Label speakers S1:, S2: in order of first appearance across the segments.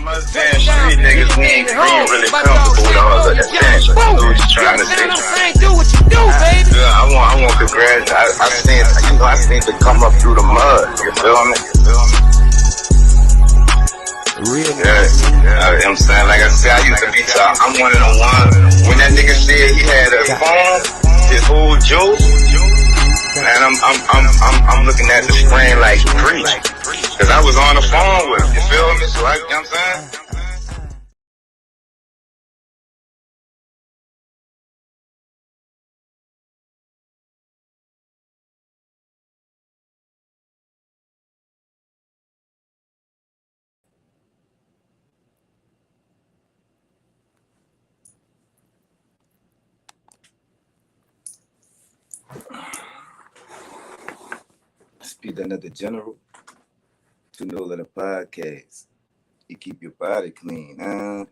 S1: Damn street niggas, we ain't really comfortable with all the attention. I know what you're trying to say.
S2: Do what you do, baby.
S1: Yeah, I want congrats. I seen to come up through the mud. You feel me?
S3: Real.
S1: Yeah. I'm saying, like I said, I used to be top. I'm one of the ones. When that nigga said he had a phone, his whole joke, and I'm looking at the screen like preach, cause I was on the phone with him. You feel me? So you know what I'm saying?
S3: Speak another general to know that a podcast. You keep your body clean, huh?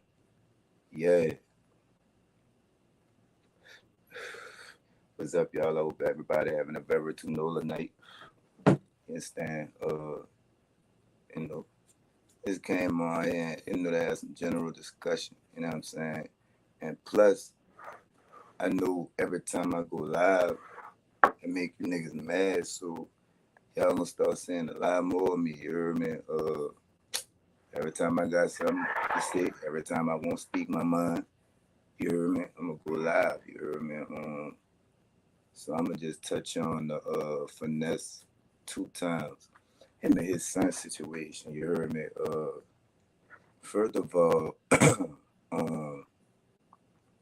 S3: Yeah. What's up, y'all? I hope everybody having a very Tunola night. Understand? You know, this came on and to have some general discussion. You know what I'm saying? And plus, I know every time I go live, it make you niggas mad. So y'all gonna start saying a lot more of me. You heard me? Every time I got something to say, every time I won't speak my mind, you heard me? I'm gonna go live. You heard me? So I'm gonna just touch on the finesse 2 times. Him and his son situation. You heard me? First of all,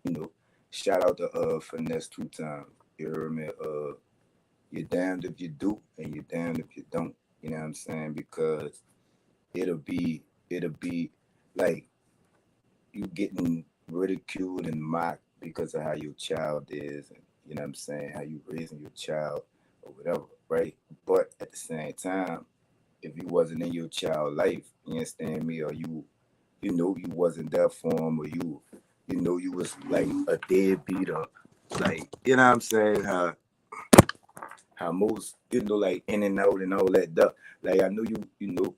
S3: you know, shout out to finesse 2 times. You heard me? You're damned if you do, and you're damned if you don't. You know what I'm saying? Because it'll be like you getting ridiculed and mocked because of how your child is, and you know what I'm saying, how you raising your child or whatever, right? But at the same time, if you wasn't in your child life, you understand me, or you know you wasn't there for him, or you know you was like a deadbeat, or like, you know what I'm saying, how most, you know, like in and out and all that stuff. Like I know you know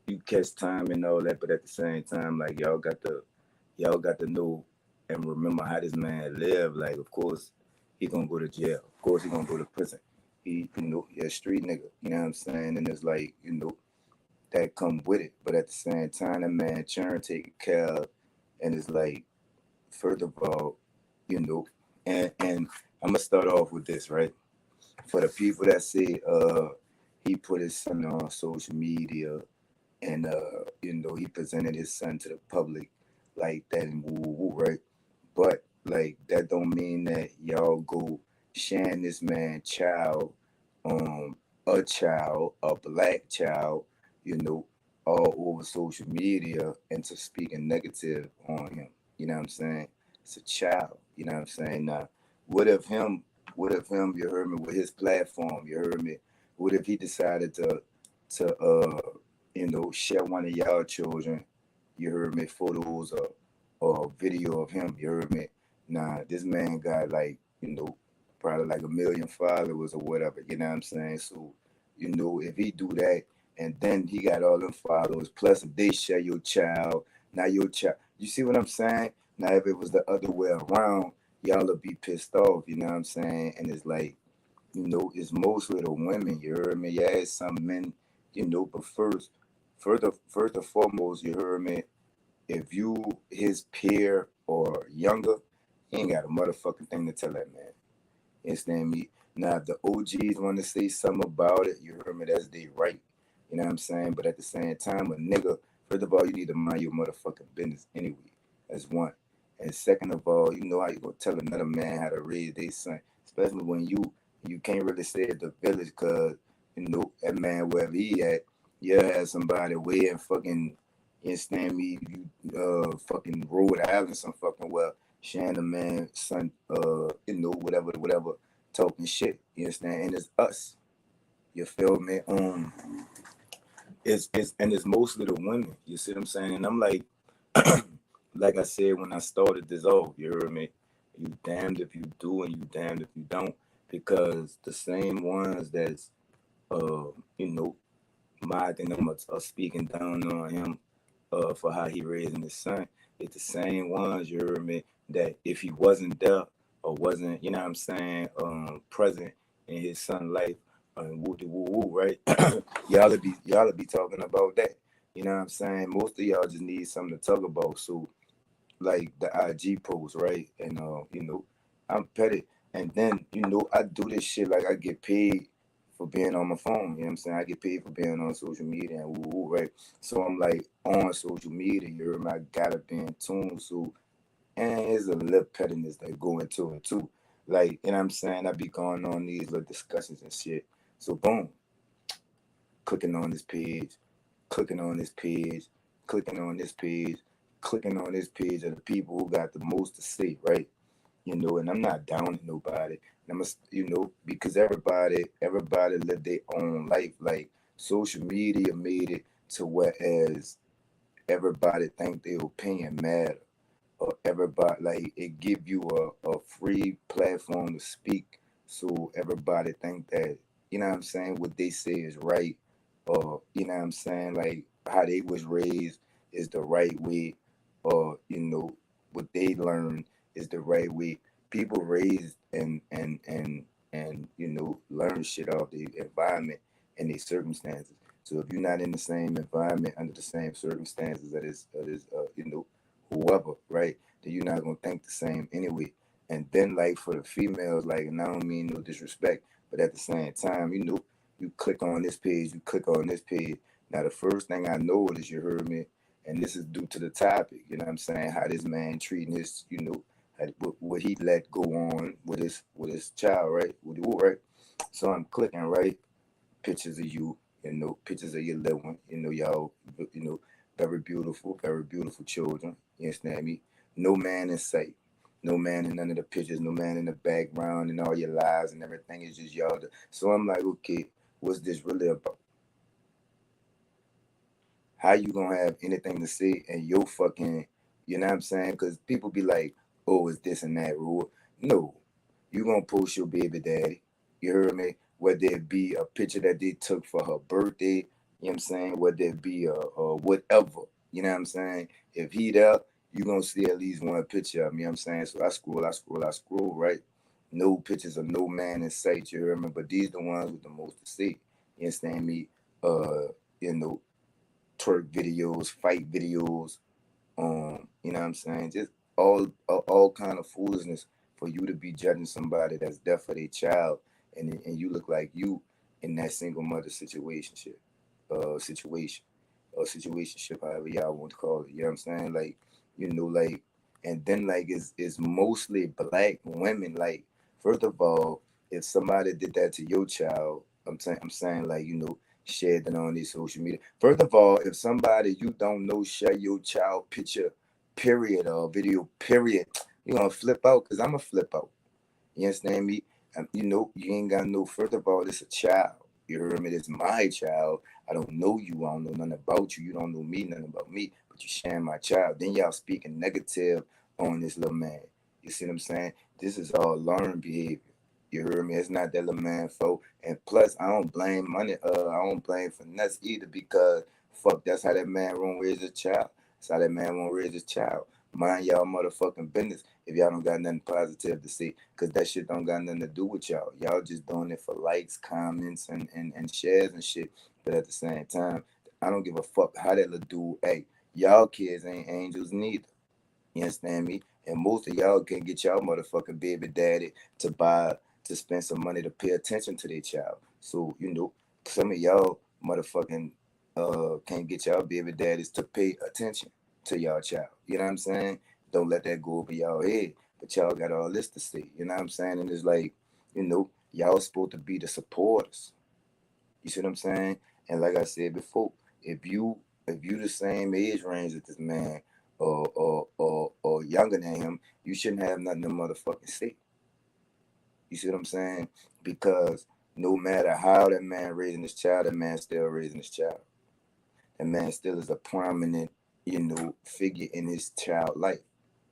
S3: you catch time and all that, but at the same time, like y'all got to know and remember how this man lived. Like, of course, he gonna go to jail. Of course, he gonna go to prison. He, you know, he a street nigga. You know what I'm saying? And it's like, you know, that come with it. But at the same time, that man Churn taking care of, and it's like, first of all, you know, and I'm gonna start off with this, right? For the people that say he put his son on social media and you know, he presented his son to the public like that and woo woo woo, right? But like that don't mean that y'all go sharing this man child, a black child, you know, all over social media and to speaking negative on him. You know what I'm saying? It's a child, you know what I'm saying? Now, what if him, you heard me, with his platform, you heard me, what if he decided to you know, share one of y'all children, you heard me, photos or video of him, you heard me. Nah, this man got like, you know, probably like 1 million followers or whatever, you know what I'm saying? So, you know, if he do that and then he got all them followers, plus if they share your child, now your child, you see what I'm saying? Now if it was the other way around, y'all would be pissed off, you know what I'm saying? And it's like, you know, it's mostly the women, you heard me? Yeah, it's some men, you know, but first and foremost, you heard me, if you his peer or younger, he ain't got a motherfucking thing to tell that man. You understand me? Now, if the OGs want to say something about it, you heard me, that's their right. You know what I'm saying? But at the same time, a nigga, first of all, you need to mind your motherfucking business anyway. That's one. And second of all, you know how you gonna tell another man how to raise their son, especially when you can't really say it the village, cause you know that man wherever he at, you have somebody way in fucking, you understand me, you fucking Rhode Island, some fucking well, sharing the man son, you know, whatever, talking shit. You understand? And it's us. You feel me? It's mostly the women. You see what I'm saying? And I'm like, like I said when I started this off, you heard me? You damned if you do and you damned if you don't. Because the same ones that's you know, mocking him or speaking down on him, for how he raising his son. It's the same ones, you heard me, that if he wasn't there or wasn't, you know what I'm saying, present in his son's life, woo woo woo, right? y'all be talking about that. You know what I'm saying? Most of y'all just need something to talk about. So like the IG post, right? And I'm petty. And then, I do this shit like I get paid for being on my phone. You know what I'm saying? I get paid for being on social media and woo woo, right? So I'm like on social media, you heard me? I gotta be in tune. So and there's a little pettiness that go into it too. Like, you know what I'm saying? I be going on these little discussions and shit. So boom, clicking on this page, clicking on this page, clicking on this page, clicking on this page of the people who got the most to say, right? And I'm not down to nobody. I'm because everybody live their own life. Like social media made it to whereas everybody think their opinion matter, or everybody like it give you a free platform to speak, so everybody think that what I'm saying, what they say is right, or what I'm saying, like how they was raised is the right way, or what they learned is the right way. People raised and learn shit off the environment and their circumstances. So if you're not in the same environment under the same circumstances that is whoever, right? Then you're not gonna think the same anyway. And then like for the females, like, and I don't mean no disrespect, but at the same time, you click on this page, you click on this page. Now the first thing I noticed, you heard me, and this is due to the topic, you know what I'm saying, how this man treating his, what he let go on with his child, right? Right? So I'm clicking, right? Pictures of you, pictures of your little one, y'all, very beautiful children. You understand me? No man in sight. No man in none of the pictures, no man in the background, and all your lives and everything is just y'all. So I'm like, okay, what's this really about? How you gonna have anything to say and your fucking, you know what I'm saying? Because people be like, oh, it's this and that rule. No, you gonna post your baby daddy. You heard me? Whether it be a picture that they took for her birthday, you know what I'm saying? Whether it be a whatever, you know what I'm saying? If he there, you gonna see at least one picture of me, you know what I'm saying? So I scroll, right? No pictures of no man in sight, you hear me? But these the ones with the most to say. You understand me? You know, twerk videos, fight videos, you know what I'm saying? Just all kind of foolishness for you to be judging somebody that's deaf for their child, and you look like you in that single mother situation, or situationship, however y'all want to call it. You know what I'm saying? Like, like, and then like it's mostly black women. Like, first of all, if somebody did that to your child, I'm saying like, share it on these social media. First of all, if somebody you don't know share your child picture, period, or video, period, you're gonna flip out, because I'm gonna flip out. You understand me? You ain't got no, first of all, it's a child. You heard me? It's my child. I don't know you. I don't know nothing about you. You don't know me, nothing about me. But you sharing my child. Then y'all speaking negative on this little man. You see what I'm saying? This is all learned behavior. You heard me? It's not that little man fault. And plus, I don't blame money. I don't blame finesse either, because fuck, that's how that man won't raise his child. That's how that man won't raise his child. Mind y'all motherfucking business if y'all don't got nothing positive to say, because that shit don't got nothing to do with y'all. Y'all just doing it for likes, comments, and shares and shit. But at the same time, I don't give a fuck how that little dude. Hey, y'all kids ain't angels neither. You understand me? And most of y'all can get y'all motherfucking baby daddy to spend some money to pay attention to their child. So, some of y'all motherfucking can't get y'all baby daddies to pay attention to y'all child. You know what I'm saying? Don't let that go over y'all head. But y'all got all this to say. You know what I'm saying? And it's like, y'all supposed to be the supporters. You see what I'm saying? And like I said before, if you the same age range as this man, or younger than him, you shouldn't have nothing to motherfucking say. You see what I'm saying? Because no matter how that man raising his child, that man still raising his child. That man still is a prominent, figure in his child life.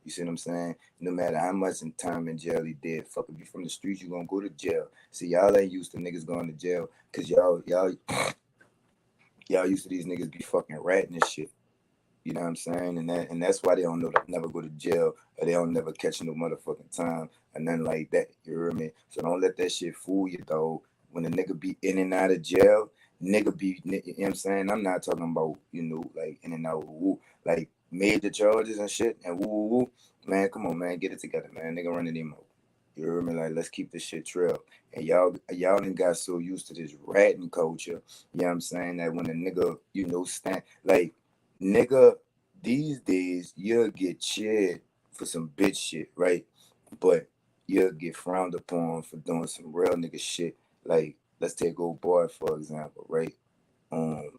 S3: You see what I'm saying? No matter how much in time in jail he did, fuck, if you from the streets, you gonna go to jail. See, y'all ain't used to niggas going to jail, cause y'all used to these niggas be fucking ratting and shit. You know what I'm saying? And that's why they don't know never go to jail, or they don't never catch no motherfucking time or nothing like that. You hear me? So don't let that shit fool you, though. When a nigga be in and out of jail, nigga be, you know what I'm saying? I'm not talking about, like in and out, woo, like major charges and shit and woo, woo, woo. Man, come on, man, get it together, man. Nigga running them out. You hear me? Like, let's keep this shit trail. And y'all done got so used to this ratting culture. You know what I'm saying? That when a nigga, stand like nigga, these days you'll get cheered for some bitch shit, right? But you'll get frowned upon for doing some real nigga shit. Like, let's take old boy for example, right? Um,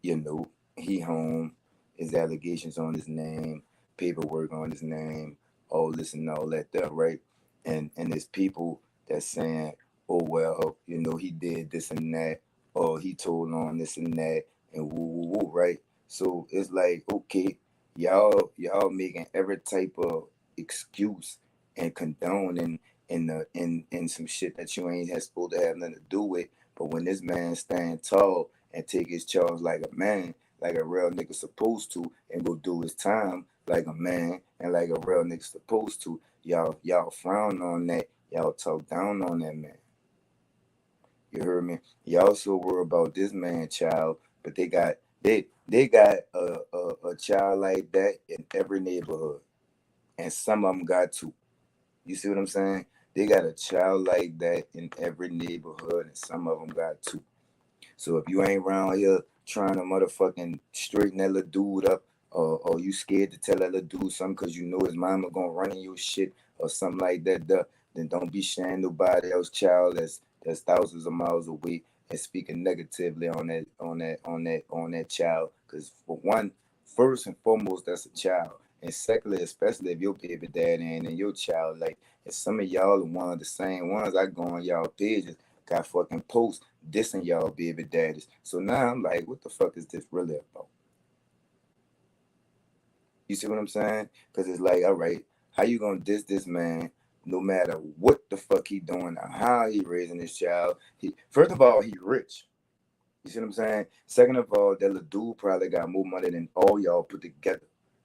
S3: you know, he home, his allegations on his name, paperwork on his name, all this and all that there, right? And there's people that's saying, oh well, he did this and that, or he told on this and that, and woo woo woo, right? So it's like, okay, y'all making every type of excuse and condoning in some shit that you ain't supposed to have nothing to do with. But when this man stand tall and take his charge like a man, like a real nigga supposed to, and go do his time like a man and like a real nigga supposed to, y'all frown on that. Y'all talk down on that man. You heard me? Y'all so worry about this man child, but they got a child like that in every neighborhood, and some of them got two. You see what I'm saying? They got a child like that in every neighborhood, and some of them got two. So if you ain't around here trying to motherfucking straighten that little dude up, or you scared to tell that little dude something because you know his mama gonna run in your shit or something like that, then don't be sharing nobody else's child that's thousands of miles away and speaking negatively on that child. Because for one, first and foremost, that's a child. And secondly, especially if your baby daddy ain't in your child, like, and some of y'all are one of the same ones. I go on y'all pages, got fucking posts dissing y'all baby daddies. So now I'm like, what the fuck is this really about? You see what I'm saying? Because it's like, all right, how you gonna diss this man no matter what the fuck he doing or how he raising his child? He first of all, he rich. You see what I'm saying? Second of all, that little dude probably got more money than all y'all put together.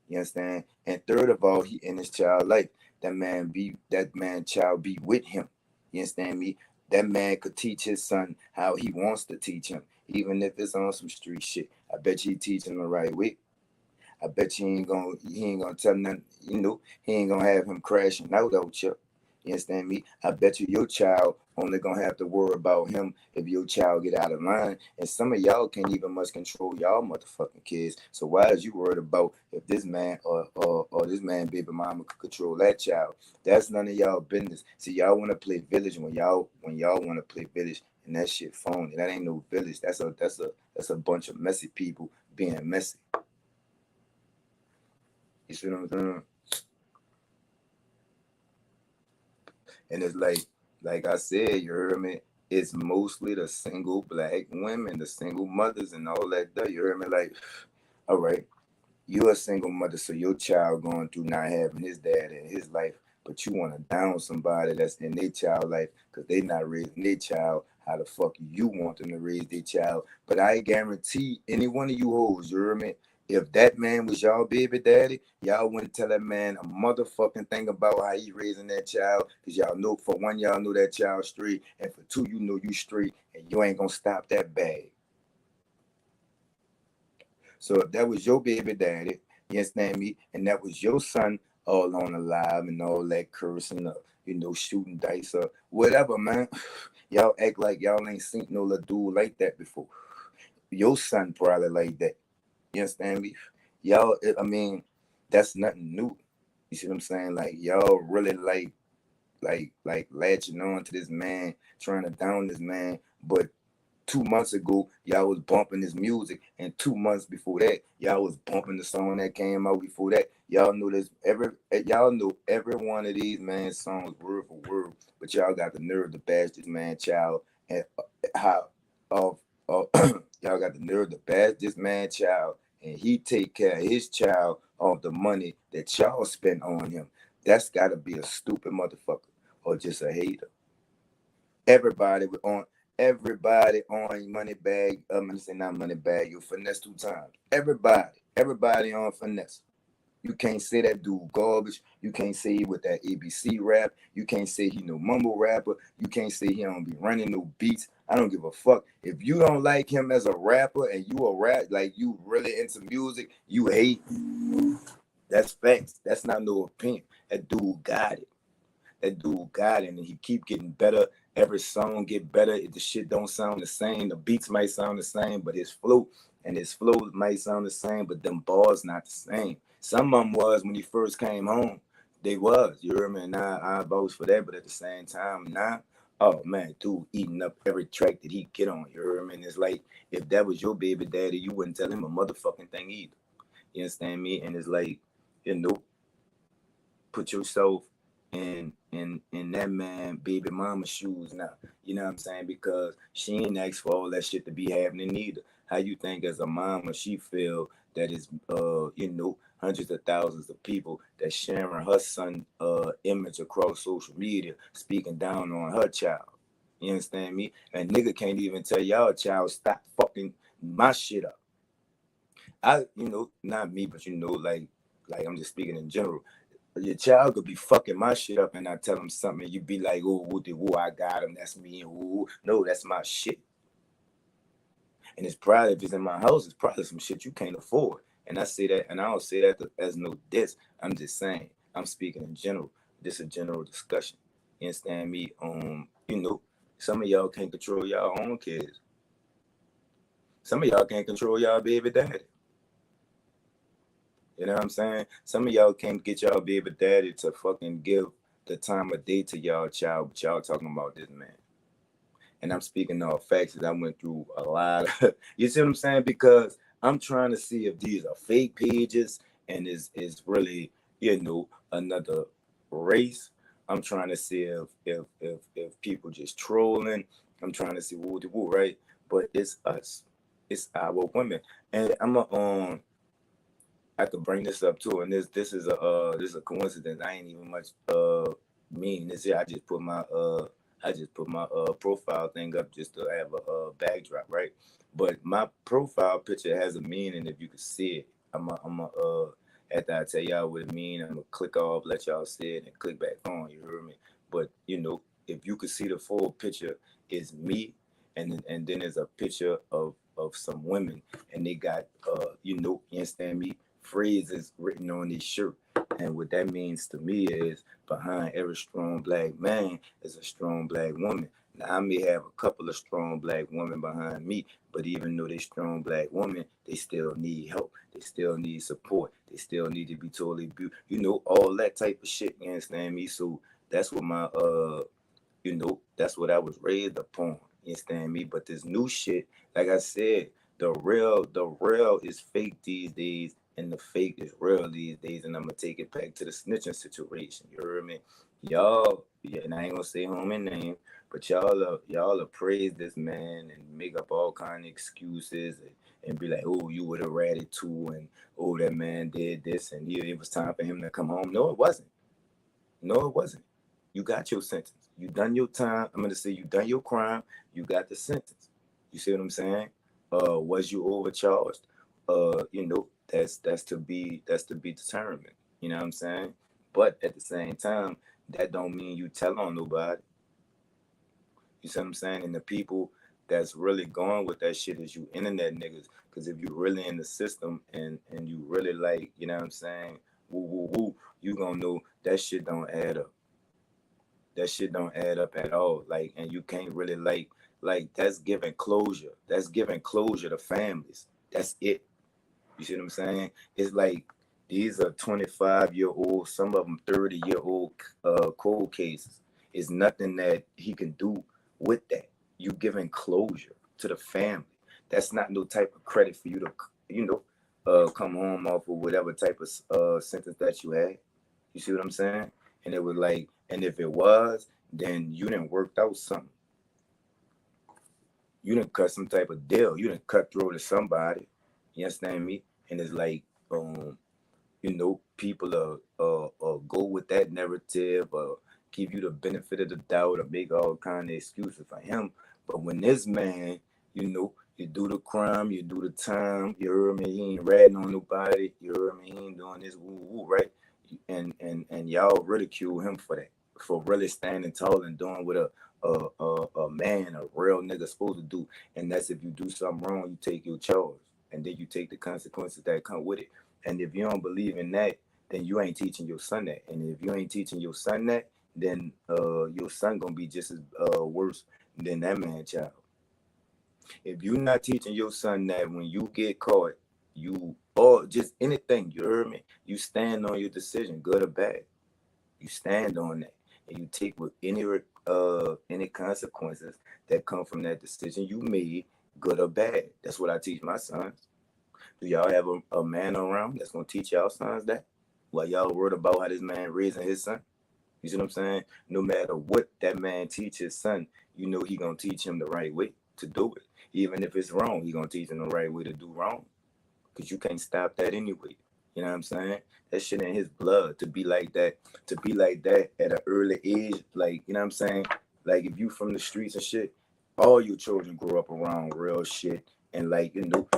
S3: You understand? And third of all, he in his child life. That man child be with him. You understand me? That man could teach his son how he wants to teach him, even if it's on some street shit. I bet you he teach him the right way. I bet you he ain't gonna tell nothing, he ain't gonna have him crashing out you. You understand me? I bet you your child only gonna have to worry about him if your child get out of line. And some of y'all can't even much control y'all motherfucking kids. So why is you worried about if this man or this man baby mama could control that child? That's none of y'all business. See, y'all wanna play village when y'all wanna play village, and that shit phony. That ain't no village. That's a bunch of messy people being messy. You see what I'm saying? And it's like I said, you heard me. It's mostly the single black women, the single mothers, and all that. You heard me? Like, all right, you're a single mother, so your child going through not having his dad in his life, but you want to down somebody that's in their child life because they not raising their child how the fuck you want them to raise their child. But I guarantee any one of you hoes, you hear me? If that man was y'all baby daddy, y'all wouldn't tell that man a motherfucking thing about how he raising that child. Cause y'all know, for one, y'all know that child straight, and for two, you know you straight, and you ain't gonna stop that bag. So if that was your baby daddy, you understand me, and that was your son all on the live and all that cursing up, shooting dice or whatever, man. Y'all act like y'all ain't seen no little dude like that before. Your son probably like that. You understand me? Y'all, I mean, that's nothing new. You see what I'm saying? Like y'all really like latching on to this man, trying to down this man, but 2 months ago, y'all was bumping his music, and 2 months before that, y'all was bumping the song that came out before that. Y'all know every one of these man's songs word for word, but y'all got the nerve to bash this man child and how of y'all got the nerve to bash this man child, and he take care of his child off the money that y'all spent on him. That's got to be a stupid motherfucker or just a hater. Everybody on everybody on money bag. I'm gonna say not money bag. You finesse 2 times. Everybody. Everybody on finesse. You can't say that dude garbage. You can't say he with that ABC rap. You can't say he no mumble rapper. You can't say he don't be running no beats. I don't give a fuck. If you don't like him as a rapper and you a rap, like you really into music, you hate. That's facts. That's not no opinion. That dude got it. That dude got it, and he keep getting better. Every song get better. If the shit don't sound the same, the beats might sound the same, but his flow might sound the same, but them bars not the same. Some of them was when he first came home. They was, you hear me? And I vouch for that, but at the same time, now, oh man, dude eating up every track that he get on. You hear me? And it's like if that was your baby daddy, you wouldn't tell him a motherfucking thing either. You understand me? And it's like, you know, put yourself in that man baby mama shoes now. You know what I'm saying? Because she ain't asked for all that shit to be happening either. How you think as a mama she feel that is you know, hundreds of thousands of people that sharing her son image across social media, speaking down on her child. You understand me? And nigga can't even tell y'all child stop fucking my shit up. I, you know, not me, but you know, like I'm just speaking in general. Your child could be fucking my shit up, and I tell him something, and you be like, "Oh, I got him. That's me." Ooh, no, that's my shit. And it's probably if it's in my house, it's probably some shit you can't afford. And I say that, and I don't say that as no diss. I'm just saying, I'm speaking in general. This is a general discussion. You understand me? You know, some of y'all can't control y'all own kids. Some of y'all can't control y'all baby daddy. You know what I'm saying? Some of y'all can't get y'all baby daddy to fucking give the time of day to y'all child, but y'all talking about this man. And I'm speaking all facts that I went through a lot of, you see what I'm saying? Because I'm trying to see if these are fake pages and is really, you know, another race. I'm trying to see if people just trolling. I'm trying to see woo, right? But it's us. It's our women. And I could bring this up too, and this is a coincidence. I ain't even much mean this year. I just put my profile thing up just to have a backdrop, right? But my profile picture has a meaning if you can see it. After I tell y'all what it mean, I'm gonna click off, let y'all see it, and click back on. You heard me? But you know, if you could see the full picture, it's me, and then there's a picture of some women, and they got you know, you understand me? Phrases written on this shirt. And what that means to me is behind every strong black man is a strong black woman. Now, I may have a couple of strong black women behind me, but even though they strong black women, they still need help. They still need support. They still need to be totally you know, all that type of shit. You understand me? So that's what my you know, that's what I was raised upon. You understand me? But this new shit, like I said, the real is fake these days, and the fake is real these days. And I'm gonna take it back to the snitching situation. You heard me? Y'all, yeah, and I ain't gonna say homie name, but y'all praise this man and make up all kind of excuses and be like, oh, you would have ratted too, and oh, that man did this, and yeah, it was time for him to come home. No, it wasn't. No, it wasn't. You got your sentence. You done your time. I'm gonna say you done your crime. You got the sentence. You see what I'm saying? Was you overcharged? You know, that's to be determined. You know what I'm saying? But at the same time, that don't mean you tell on nobody. You see what I'm saying? And the people that's really going with that shit is you internet niggas. Because if you really in the system and you really like, you know what I'm saying, woo woo woo, you gonna know that shit don't add up. That shit don't add up at all. Like, and you can't really like that's giving closure. That's giving closure to families. That's it. You see what I'm saying? It's like these are 25-year-old, some of them 30-year-old cold cases. It's nothing that he can do with that. You giving closure to the family. That's not no type of credit for you to, you know, come home off of whatever type of sentence that you had. You see what I'm saying? And it was like, and if it was, then you didn't work out something. You didn't cut some type of deal. You didn't cut through to somebody. You understand me? And it's like, you know, people go with that narrative or give you the benefit of the doubt or make all kind of excuses for him. But when this man, you know, You do the crime, you do the time. You heard me? He ain't ratting on nobody. You heard me? He ain't doing this woo woo, right? And y'all ridicule him for that, for really standing tall and doing what a man, a real nigga supposed to do. And that's if you do something wrong, you take your charge, and then you take the consequences that come with it. And if you don't believe in that, then you ain't teaching your son that. And if you ain't teaching your son that, then your son gonna be just as worse than that man child. If you're not teaching your son that when you get caught, you or just anything, you heard me, you stand on your decision, good or bad. You stand on that, and you take with any consequences that come from that decision you made, good or bad. That's what I teach my sons. Do y'all have a man around that's gonna teach y'all sons that? While y'all worried about how this man raising his son? You see what I'm saying? No matter what that man teach his son, you know he gonna teach him the right way to do it. Even if it's wrong, he gonna teach him the right way to do wrong. Cause you can't stop that anyway. You know what I'm saying? That shit in his blood to be like that, at an early age. Like, you know what I'm saying? Like if you from the streets and shit, all your children grow up around real shit. And like,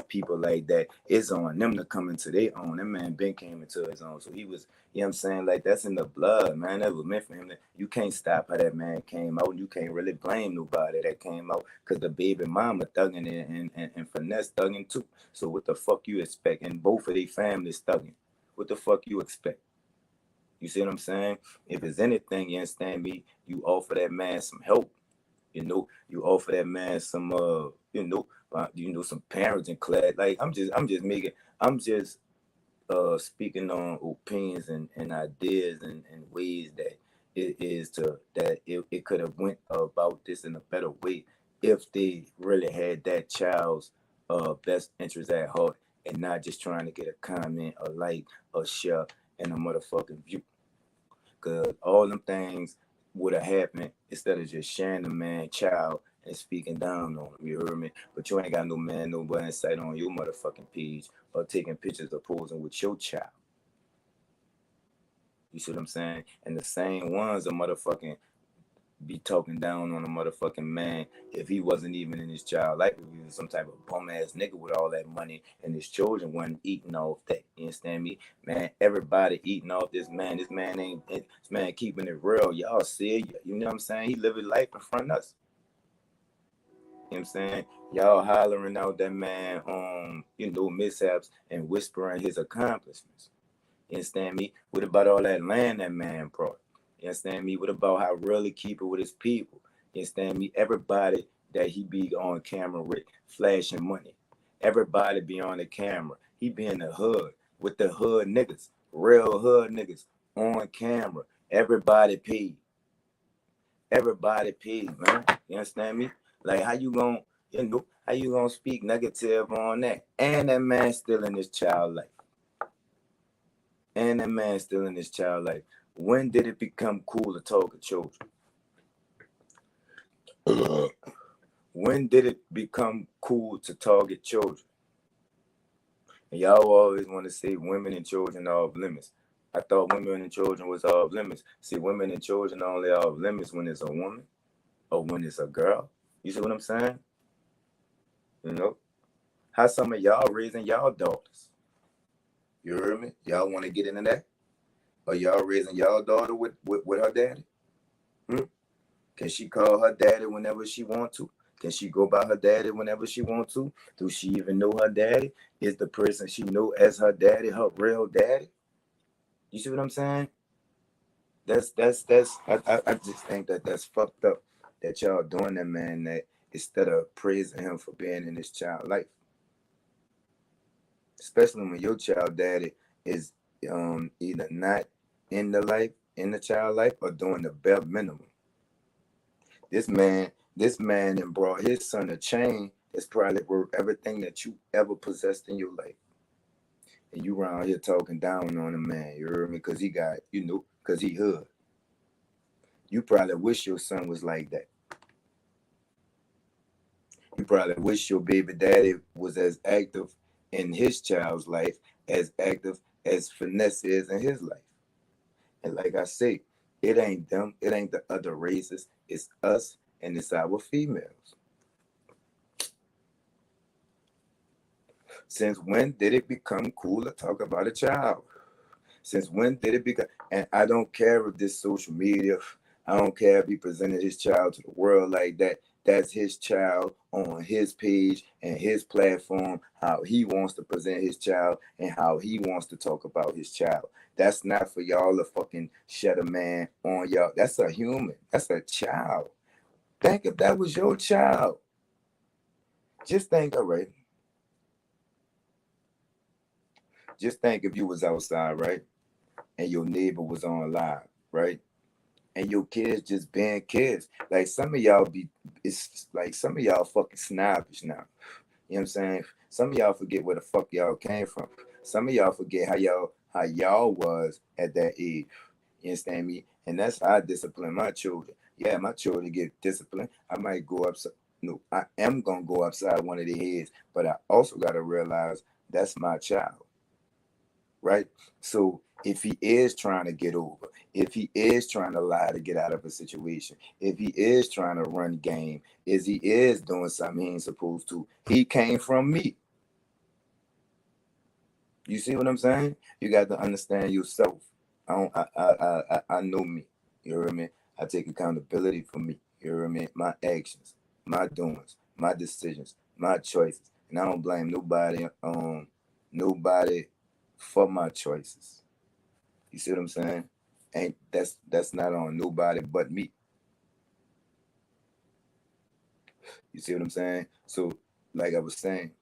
S3: people like that, it's on them to come into their own. That man Ben came into his own. So he was, you know what I'm saying? Like that's in the blood, man. That was meant for him. You can't stop how that man came out. You can't really blame nobody that came out because the baby mama thugging and finesse thugging too. So what the fuck you expect? And both of their families thugging. What the fuck you expect? You see what I'm saying? If it's anything, you understand me, you offer that man some help. You offer that man some some parenting class. Like I'm just speaking on opinions and ideas and ways that it could have went about this in a better way if they really had that child's best interest at heart and not just trying to get a comment, a like, a share, and a motherfucking view. Cause all them things would have happened instead of just sharing the man child and speaking down on him. You heard me? But you ain't got no man, nobody in sight on your motherfucking page or taking pictures of posing with your child. You see what I'm saying? And the same ones are motherfucking be talking down on a motherfucking man if he wasn't even in his child life, if he was some type of bum ass nigga with all that money and his children wasn't eating off that. You understand me? Man, everybody eating off this man. This man keeping it real. Y'all see it. You know what I'm saying? He living life in front of us. You know what I'm saying? Y'all hollering out that man on, mishaps and whispering his accomplishments. You understand me? What about all that land that man brought? You understand me? What about how really keep it with his people? You understand me? Everybody that he be on camera with flashing money. Everybody be on the camera. He be in the hood with the hood niggas, real hood niggas on camera. Everybody paid. Everybody paid, man. You understand me? Like how you gonna speak negative on that? And that man still in his child life. And that man still in his child life. When did it become cool to talk to children? When did it become cool to target children? And y'all always want to say women and children are off limits. I thought women and children was off limits. See, women and children are only off limits when it's a woman or when it's a girl. You see what I'm saying? How some of y'all raising y'all daughters? You heard me? Y'all want to get into that? Or y'all raising y'all daughter with her daddy? Can she call her daddy whenever she want to? Can she go by her daddy whenever she want to? Do she even know her daddy? Is the person she know as her daddy her real daddy? You see what I'm saying? I just think that's fucked up that y'all doing that, man, that instead of praising him for being in his child life. Especially when your child daddy is either not in the child life, or doing the bare minimum. This man and brought his son a chain that's probably worth everything that you ever possessed in your life. And you around here talking down on him, man. You heard me? Because he got, because he hood. You probably wish your son was like that. You probably wish your baby daddy was as active in his child's life, as active as Finesse is in his life. And like I say, it ain't them, it ain't the other races, it's us and it's our females. Since when did it become cool to talk about a child? Since when did it become? And I don't care if this social media, I don't care if he presented his child to the world like that. That's his child on his page and his platform, how he wants to present his child and how he wants to talk about his child. That's not for y'all to fucking shut a man on y'all. That's a human. That's a child. Think if that was your child. Just think, all right. Just think if you was outside, right? And your neighbor was on live, right? And your kids just being kids. Like some of y'all it's like some of y'all fucking snobbish now. You know what I'm saying? Some of y'all forget where the fuck y'all came from. Some of y'all forget how y'all was at that age. You understand me? And that's how I discipline my children. Yeah, my children get disciplined. I might go upside. No, I am gonna go upside one of their heads, but I also gotta realize that's my child, right? So if he is trying to get over, if he is trying to lie to get out of a situation, if he is trying to run game, if he is doing something he ain't supposed to, he came from me. You see what I'm saying? You got to understand yourself. I know me. You hear me? I take accountability for me. You hear me? My actions, my doings, my decisions, my choices, and I don't blame nobody. Nobody for my choices. You see what I'm saying? Ain't that's not on nobody but me. You see what I'm saying? So, like I was saying,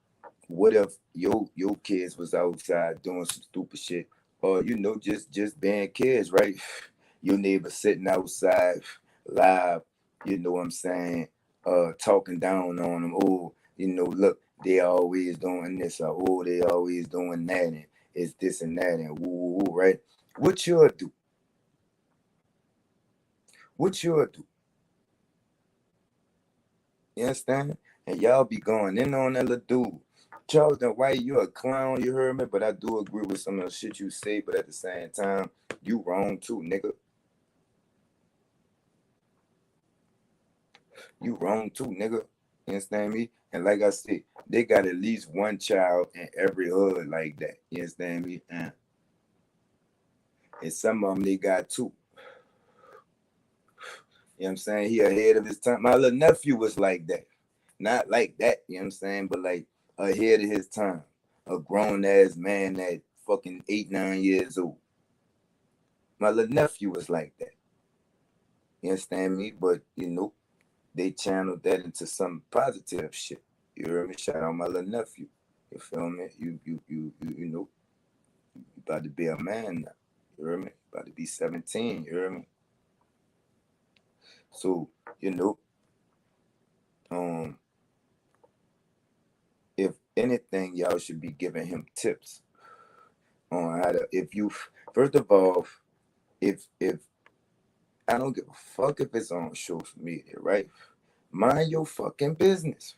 S3: what if your kids was outside doing some stupid shit, or just being kids, right? Your neighbor sitting outside live, you know what I'm saying? Talking down on them. Oh, look, they always doing this, or oh, they always doing that, and it's this and that, and woo, woo, woo, right? What you'll do? What you'll do? You understand? And y'all be going in on that little dude. Charleston White, you a clown, you heard me? But I do agree with some of the shit you say, but at the same time, you wrong too, nigga. You wrong too, nigga. You understand me? And like I said, they got at least one child in every hood like that. You understand me? And some of them, they got two. You know what I'm saying? He ahead of his time. My little nephew was like that. Not like that, you know what I'm saying? But like ahead of his time. A grown ass man that fucking 8, 9 years old. My little nephew was like that. You understand me? But they channeled that into some positive shit. You hear me? Shout out my little nephew. You feel me? You about to be a man now. You hear me? About to be 17. You hear me? So, um, if anything, y'all should be giving him tips on how to. If you, first of all, if I don't give a fuck if it's on social media, right? Mind your fucking business.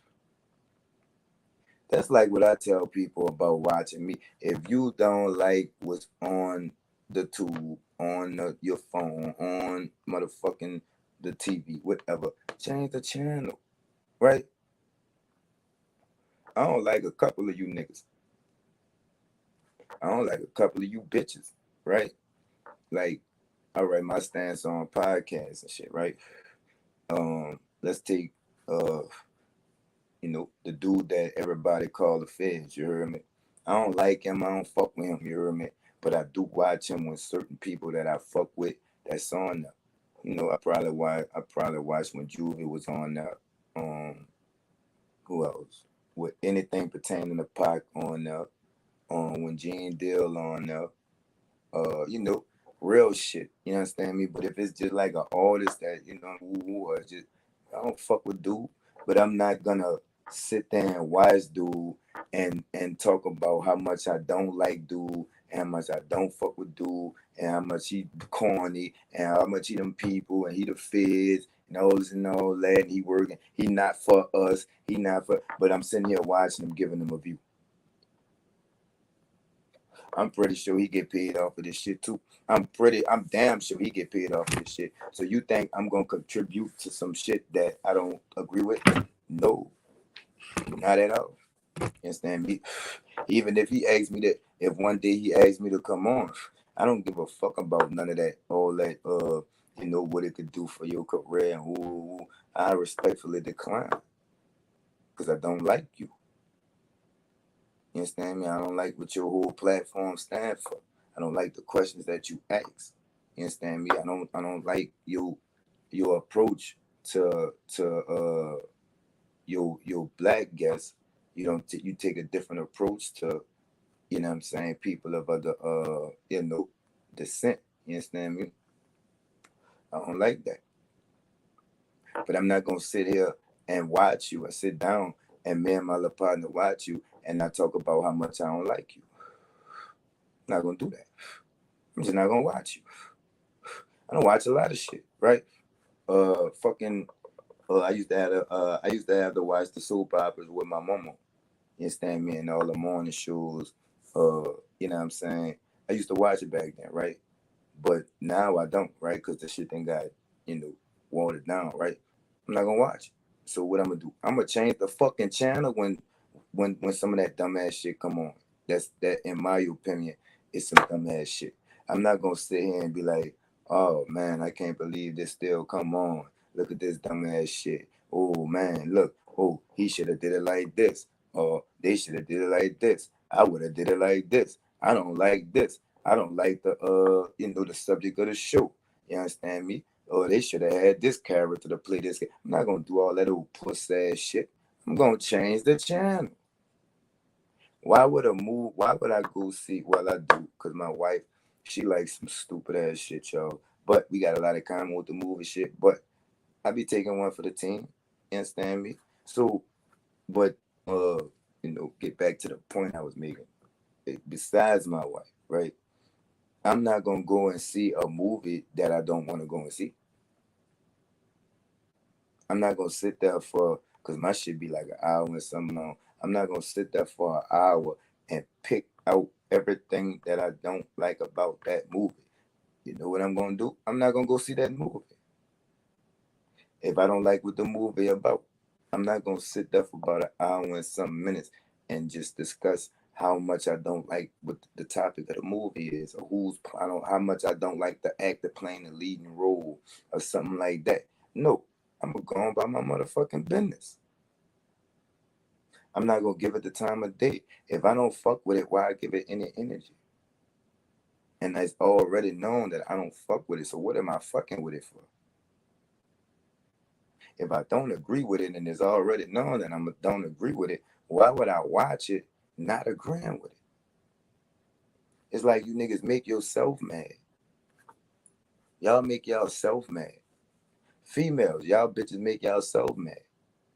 S3: That's like what I tell people about watching me. If you don't like what's on the tube, on your phone, on motherfucking the TV, whatever, change the channel, right? I don't like a couple of you niggas. I don't like a couple of you bitches, right? Like, all right, my stance on podcasts and shit, right? Let's take the dude that everybody call the Feds, you heard me? I don't like him, I don't fuck with him, you heard me? But I do watch him with certain people that I fuck with that's on there. I probably watched when Juvie was on there. Who else? With anything pertaining to Pac on there. When Gene Deal on there. Real shit. You understand me? But if it's just like an artist that, or just I don't fuck with dude, but I'm not gonna sit there and watch dude and talk about how much I don't like dude and how much I don't fuck with dude and how much he corny and how much he them people and he the feds and all this and all that and he working. He not for us. He not for. But I'm sitting here watching him, giving him a view. I'm pretty sure he get paid off of this shit too. I'm damn sure he get paid off of this shit. So you think I'm gonna contribute to some shit that I don't agree with? No, not at all. You understand me? Even if he asks me that, if one day he asks me to come on, I don't give a fuck about none of that. All that, what it could do for your career and who. I respectfully decline because I don't like you. You understand me? I don't like what your whole platform stands for. I don't like the questions that you ask. You understand me? I don't like your approach to your black guests. You take a different approach to, you know what I'm saying, people of other descent. You understand me? I don't like that. But I'm not gonna sit here and watch you. I sit down and me and my little partner watch you and not talk about how much I don't like you. I'm not gonna do that. I'm just not gonna watch you. I don't watch a lot of shit, right? Fucking. I used to have to watch the soap operas with my mama. You understand me? And all the morning shows. You know what I'm saying? I used to watch it back then, right? But now I don't, right? Because the shit then got, watered down, right? I'm not gonna watch. So what I'm gonna do? I'm gonna change the fucking channel when some of that dumbass shit come on. That in my opinion is some dumbass shit. I'm not gonna sit here and be like, oh man, I can't believe this still come on. Look at this dumbass shit. Oh man, look. Oh, he should have did it like this. Or they should have did it like this. I would have did it like this. I don't like this. I don't like the subject of the show. You understand me? Oh, they should have had this character to play this. I'm not gonna do all that old puss ass shit. I'm gonna change the channel. Why would I go see? Well, I do, cause my wife, she likes some stupid ass shit, y'all. But we got a lot of common with the movie shit. But I be taking one for the team. You understand me? So, but get back to the point I was making. Besides my wife, right? I'm not gonna go and see a movie that I don't want to go and see. I'm not gonna sit there because my shit be like an hour and something long. I'm not gonna sit there for an hour and pick out everything that I don't like about that movie. You know what I'm gonna do? I'm not gonna go see that movie. If I don't like what the movie about, I'm not gonna sit there for about an hour and some minutes and just discuss how much I don't like what the topic of the movie is, or how much I don't like the actor playing the leading role, or something like that. No, I'm gonna go on by my motherfucking business. I'm not gonna give it the time of day. If I don't fuck with it, why give it any energy? And it's already known that I don't fuck with it. So what am I fucking with it for? If I don't agree with it and it's already known that I don't agree with it, why would I watch it not agreeing with it? It's like you niggas make yourself mad. Y'all make yourself mad. Females, y'all bitches make yourself mad.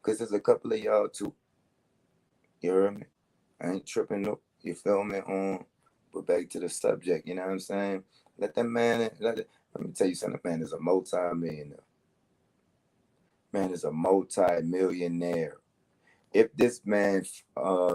S3: Because there's a couple of y'all too. You hear me? I ain't tripping no. You feel me? But back to the subject, you know what I'm saying? Let me tell you something, man is a multi-millionaire. Man is a multi-millionaire. If this man's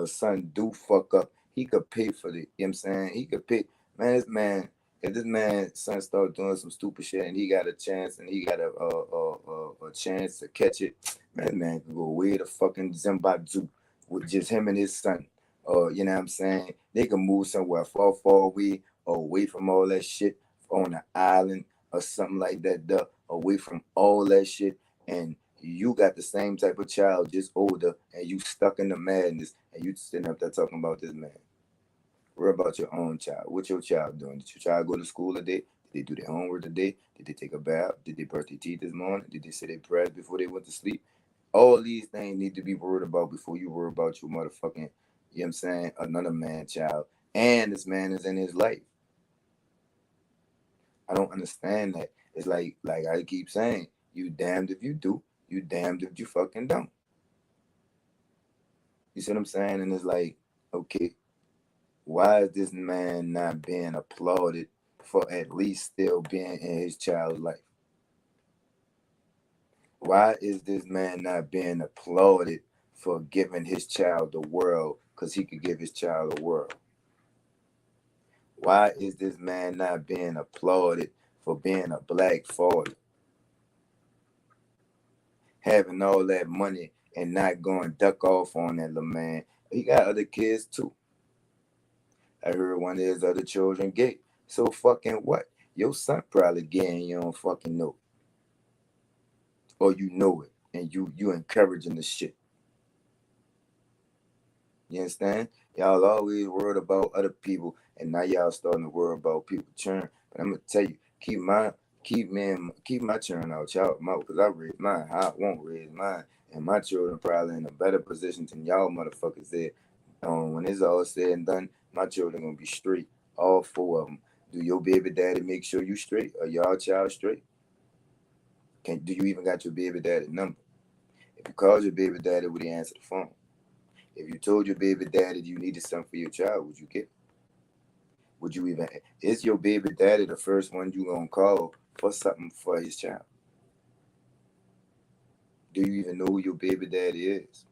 S3: son do fuck up, he could pay for it. You know what I'm saying? He could pay. If this man's son start doing some stupid shit and he got a chance and he got a chance to catch it, man could go way to fucking Zimbabwe with just him and his son. You know what I'm saying? They can move somewhere far, far away from all that shit on an island or something like that, away from all that shit. And you got the same type of child, just older, and you stuck in the madness, and you sitting up there talking about this man. Worry about your own child. What your child doing? Did your child go to school today? Did they do their homework today? Did they take a bath? Did they brush their teeth this morning? Did they say their prayers before they went to sleep? All these things need to be worried about before you worry about your motherfucking, you know what I'm saying, another man's child. And this man is in his life. I don't understand that. It's like I keep saying, you damned if you do, you damned if you fucking don't. You see what I'm saying? And it's like, okay, why is this man not being applauded for at least still being in his child's life? Why is this man not being applauded for giving his child the world because he could give his child the world? Why is this man not being applauded for being a black father? having all that money and not going duck off on that little man. He got other kids too. I heard one of his other children gay. So fucking what? Your son probably gay and you don't fucking know. Or you know it and you encouraging the shit. You understand? Y'all always worried about other people, and now y'all starting to worry about people churn. But I'm gonna tell you, keep my churn out y'all mouth, because I raise mine. I won't raise mine, and my children probably in a better position than y'all motherfuckers there. When it's all said and done, my children gonna be straight, all four of them. Do your baby daddy make sure you straight? Are y'all child straight? Do you even got your baby daddy number? If you called your baby daddy, would he answer the phone? If you told your baby daddy you needed something for your child, would you get it? Would you even? Is your baby daddy the first one you gonna call for something for his child? Do you even know who your baby daddy is?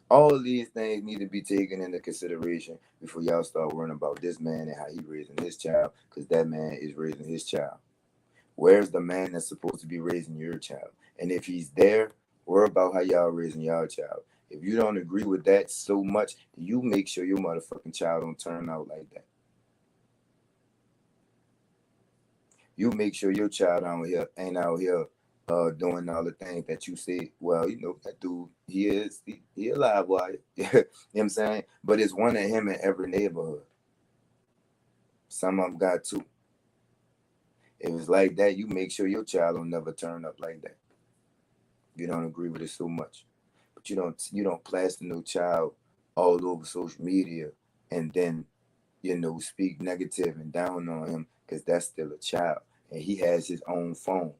S3: All of these things need to be taken into consideration before y'all start worrying about this man and how he raising his child, because that man is raising his child. Where's the man that's supposed to be raising your child? And if he's there, worry about how y'all raising y'all child. If you don't agree with that so much, you make sure your motherfucking child don't turn out like that. You make sure your child ain't out here doing all the things that you say. Well, you know that dude, he alive, why? You know what I'm saying? But it's one of him in every neighborhood. Some of them got two. If it's like that, you make sure your child don't never turn up like that. You don't agree with it so much, but you don't plaster no child all over social media and then speak negative and down on him, because that's still a child and he has his own phone.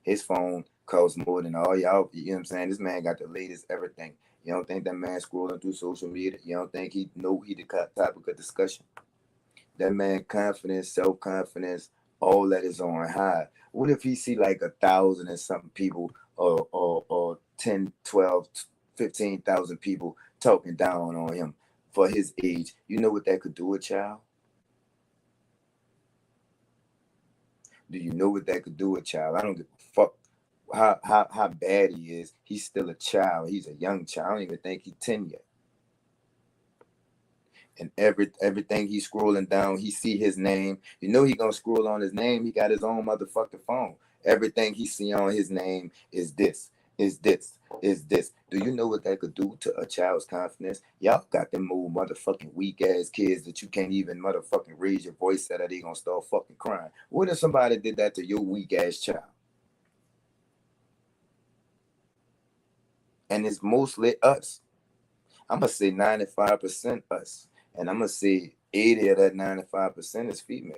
S3: His phone costs more than all y'all. You know what I'm saying? This man got the latest everything. You don't think that man scrolling through social media? You don't think he know he the topic of discussion? That man confidence, self-confidence, all that is on high. What if he see like 1,000 and something people, or 10, 12, 15,000 people talking down on him for his age? You know what that could do, a child? Do you know what that could do, a child? I don't give a fuck how bad he is. He's still a child. He's a young child. I don't even think he's 10 yet. And everything he's scrolling down, he see his name. You know he gonna scroll on his name. He got his own motherfucking phone. Everything he see on his name is this, is this, is this. Do you know what that could do to a child's confidence? Y'all got them old motherfucking weak ass kids that you can't even motherfucking raise your voice at, or they gonna start fucking crying. What if somebody did that to your weak ass child? And it's mostly us. I'm gonna say 95% us. And I'm gonna say 80 of that 95% is female.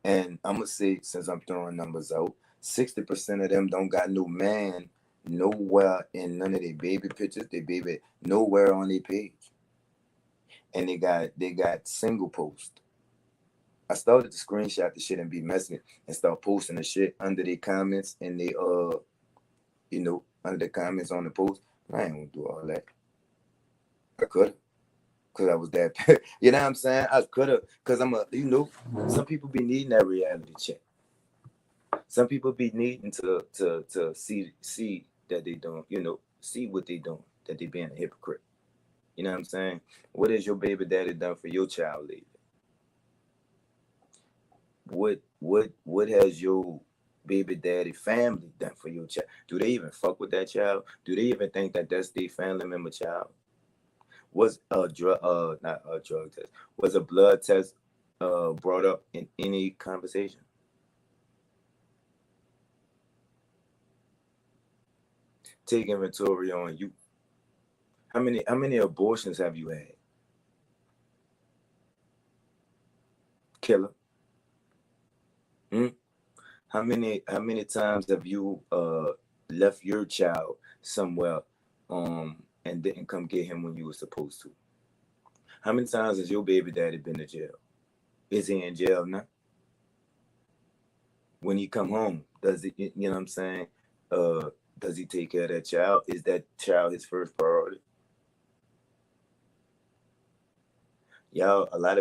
S3: And I'm gonna say, since I'm throwing numbers out, 60% of them don't got no man nowhere in none of their baby pictures, their baby nowhere on their page. And they got single post. I started to screenshot the shit and be messing it and start posting the shit under their comments and they under the comments on the post. I ain't gonna do all that. I could have, because I was that you know what I'm saying? I could have, because some people be needing that reality check. Some people be needing to see that they don't, see what they doing, that they being a hypocrite. You know what I'm saying? What has your baby daddy done for your child lately? What has your baby daddy family done for your child? Do they even fuck with that child? Do they even think that that's their family member child? Was a drug not a drug test, was a blood test brought up in any conversation? Take inventory on you. How many abortions have you had? Killer. How many times have you left your child somewhere and didn't come get him when you were supposed to? How many times has your baby daddy been to jail? Is he in jail now? When he come home, does he, you know what I'm saying? Does he take care of that child? Is that child his first priority? Y'all, a lot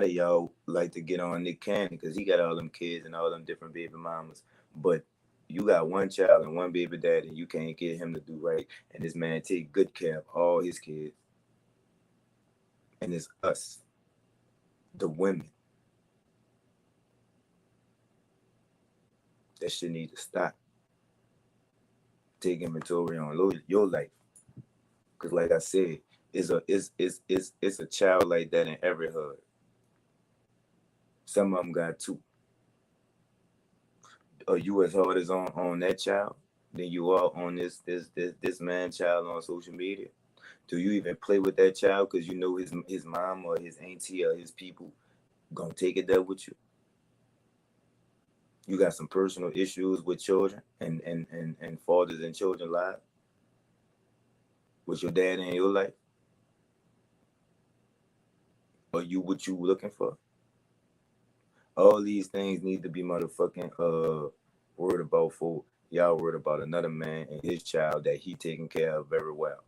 S3: of y'all like to get on Nick Cannon because he got all them kids and all them different baby mamas. But you got one child and one baby daddy, and you can't get him to do right, and this man take good care of all his kids, and it's us, the women, that shit need to stop. Take inventory on your life, because like I said, it's a child like that in every hood. Some of them got two. Are you as hard as on that child than you are on this man child on social media? Do you even play with that child because you know his mom or his auntie or his people gonna take it there with you? You got some personal issues with children and fathers and children lives with your dad in your life? Are you what you looking for? All these things need to be motherfucking worried about for y'all worried about another man and his child that he taking care of very well.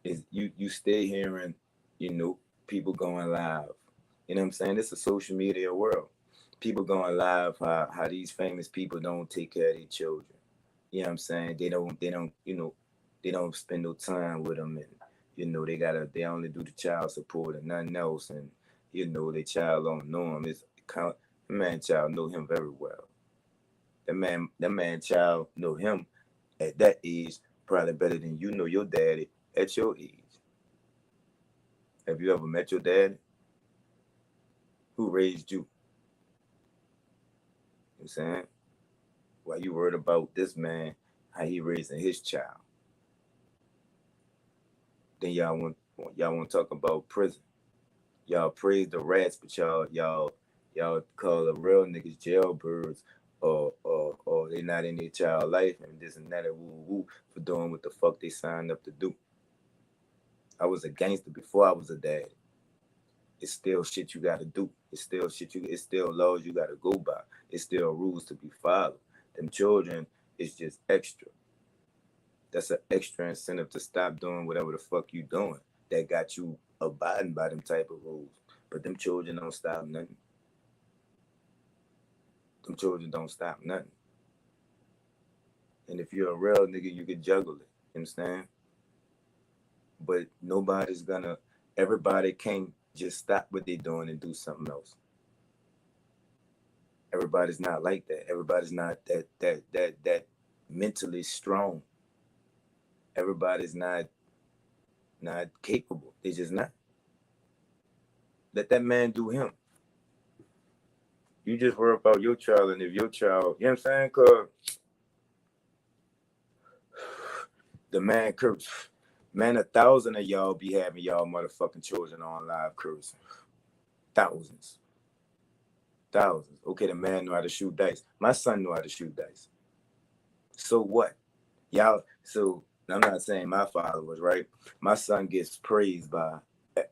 S3: Is you stay hearing, people going live. You know what I'm saying? It's a social media world. People going live how these famous people don't take care of their children. You know what I'm saying? They don't they don't spend no time with them, and they only do the child support and nothing else, and their child don't know him. The man child know him very well. That man child know him at that age probably better than you know your daddy at your age. Have you ever met your daddy? Who raised you? You know what I'm saying? Why you worried about this man, how he raising his child? Then y'all want to talk about prison. Y'all praise the rats, but y'all call the real niggas jailbirds, or they not in their child life and this and that and woo woo for doing what the fuck they signed up to do. I was a gangster before I was a dad. It's still shit you gotta do. It's still laws you gotta go by. It's still rules to be followed. Them children is just extra. That's an extra incentive to stop doing whatever the fuck you doing that got you abiding by them type of rules. But them children don't stop nothing. Them children don't stop nothing. And if you're a real nigga, you can juggle it. You understand? But everybody can't just stop what they're doing and do something else. Everybody's not like that. Everybody's not that mentally strong. Everybody's not capable. They just not. Let that man do him. You just worry about your child, and if your child, you know what I'm saying? Cause the man curse. Man, 1,000 of y'all be having y'all motherfucking children on live cursing. Thousands. Okay, the man know how to shoot dice. My son know how to shoot dice. So what? Y'all, so I'm not saying my followers, right? My son gets praised by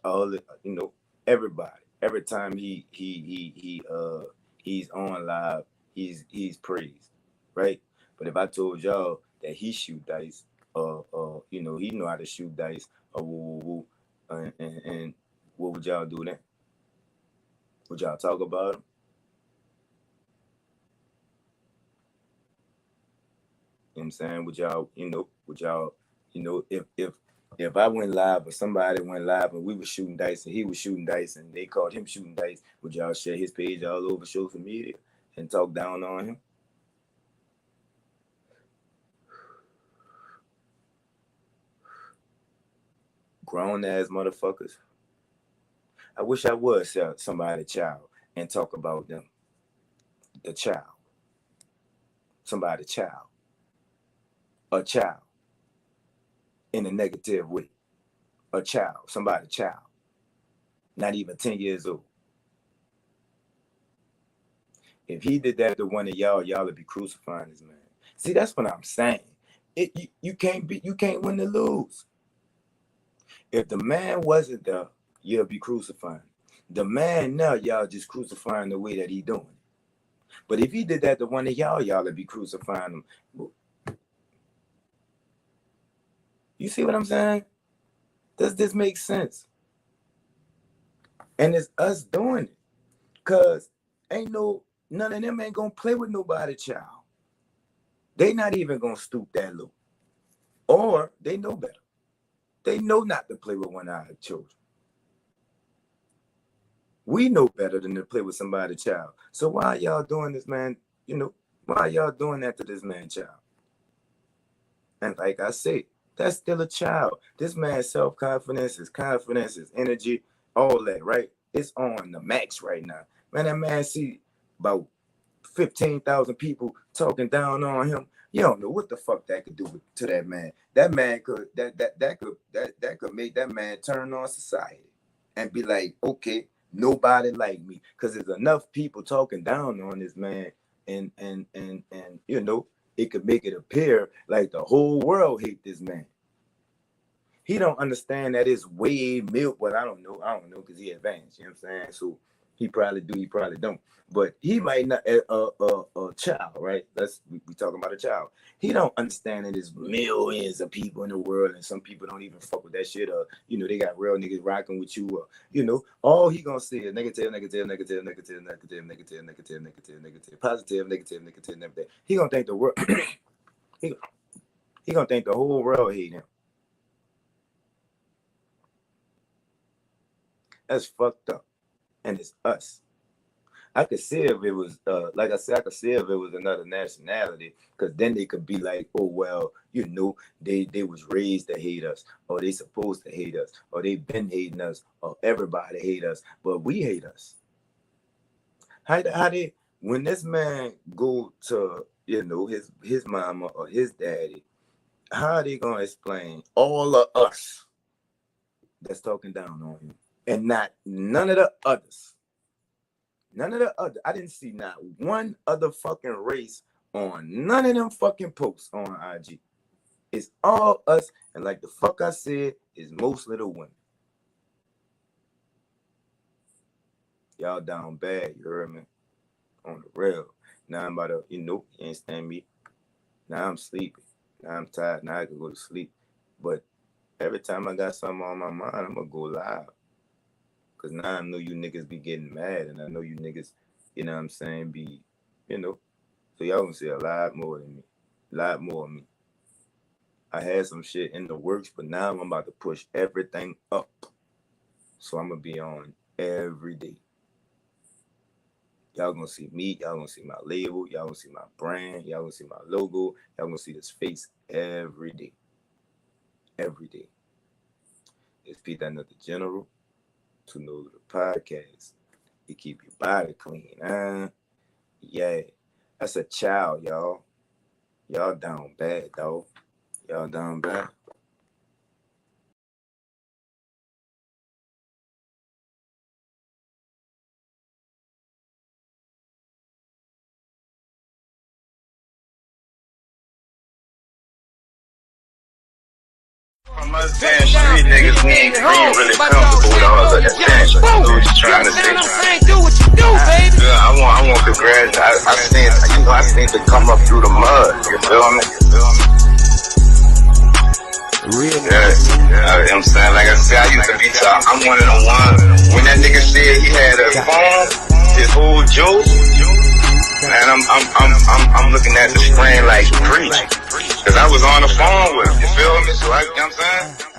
S3: all the, everybody. Every time he's on live, he's praised, right? But if I told y'all that he shoot dice, he know how to shoot dice, and what would y'all do then? Would y'all talk about him? You know what I'm saying? If I went live or somebody went live and we were shooting dice and he was shooting dice and they called him shooting dice, would y'all share his page all over social media and talk down on him? Grown ass motherfuckers. I wish I would sell somebody's child and talk about them. The child. Somebody's child. A child. In a negative way. A child. Somebody's child. Not even 10 years old. If he did that to one of y'all would be crucifying this man. See, that's what I'm saying. You can't win to lose. If the man wasn't there, you'll be crucifying. The man now, y'all just crucifying the way that he doing it. But if he did that to one of y'all would be crucifying him. You see what I'm saying? Does this make sense? And it's us doing it. Because None of them ain't gonna play with nobody, child. They not even gonna stoop that low. Or they know better. They know not to play with one-eyed children. We know better than to play with somebody's child. So why y'all doing this, man? Why y'all doing that to this man, child? And like I said, that's still a child. This man's self-confidence, his confidence, his energy, all that, right? It's on the max right now. Man, that man see about 15,000 people talking down on him. You don't know what the fuck that could do to that man. That man could that could make that man turn on society and be like, okay, nobody like me, because there's enough people talking down on this man, and it could make it appear like the whole world hate this man. He don't understand that it's way milk, but I don't know because he advanced, you know what I'm saying? So he probably do, he probably don't. But he might not, a child, right? We talking about a child. He don't understand that there's millions of people in the world, and some people don't even fuck with that shit. They got real niggas rocking with you. All he gonna say is negative, positive, negative. He gonna think the world, he gonna think the whole world hate him. That's fucked up, and it's us. I could see if it was, like I said, I could see if it was another nationality, because then they could be like, oh, well, they was raised to hate us, or they supposed to hate us, or they been hating us, or everybody hate us, but we hate us. How they, when this man go to, his mama or his daddy, how are they going to explain all of us that's talking down on him, and none of the others? None of the other. I didn't see not one other fucking race on none of them fucking posts on IG. It's all us, and like the fuck I said, it's mostly the women. Y'all down bad, you heard me? On the real. Now I'm about to, you ain't stand me. Now I'm sleepy. Now I'm tired. Now I can go to sleep. But every time I got something on my mind, I'm gonna go live. Because now I know you niggas be getting mad, and I know you niggas, you know what I'm saying, be, so y'all gonna see a lot more than me. A lot more of me. I had some shit in the works, but now I'm about to push everything up. So I'm gonna be on every day. Y'all gonna see me, y'all gonna see my label, y'all gonna see my brand, y'all gonna see my logo, y'all gonna see this face every day. Every day. It's Pete Another General. To know the podcast, you keep your body clean, huh? Yeah, that's a child, y'all. Y'all down bad, dog. Y'all down bad.
S1: From us damn street niggas, we ain't really comfortable with all of that damn shit. What you trying to say? Do what you do, baby. I want to graduate. I seen to come up through the mud. You feel me?
S3: Really?
S1: Yeah. I'm saying, like I said, I used to be top. I'm one of the ones. When that nigga said he had a phone, his whole joke. Man, I'm looking at the screen like preach. Cause I was on the phone with him, you feel me? So you know what I'm saying?